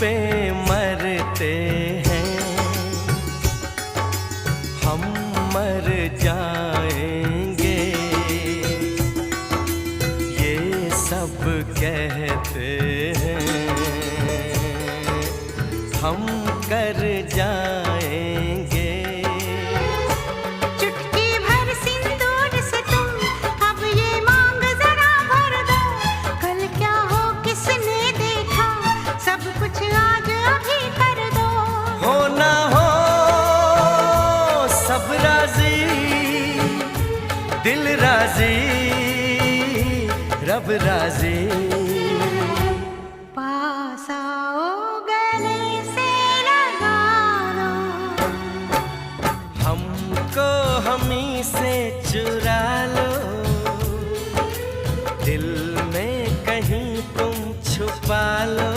पे मरते हैं, हम मर जाएंगे, ये सब कहते हैं, हम कर जाएंगे। चुटकी भर सिंदूर से तुम अब ये मांग जरा भर दो, कल क्या हो किसने देखा, सब कुछ आज अभी कर दो। हो ना हो सब राजी, दिल राजी, रब राजी। पास आओ गले से लगा लो, हमको हमी से चुरा लो, दिल में कहीं तुम छुपा लो।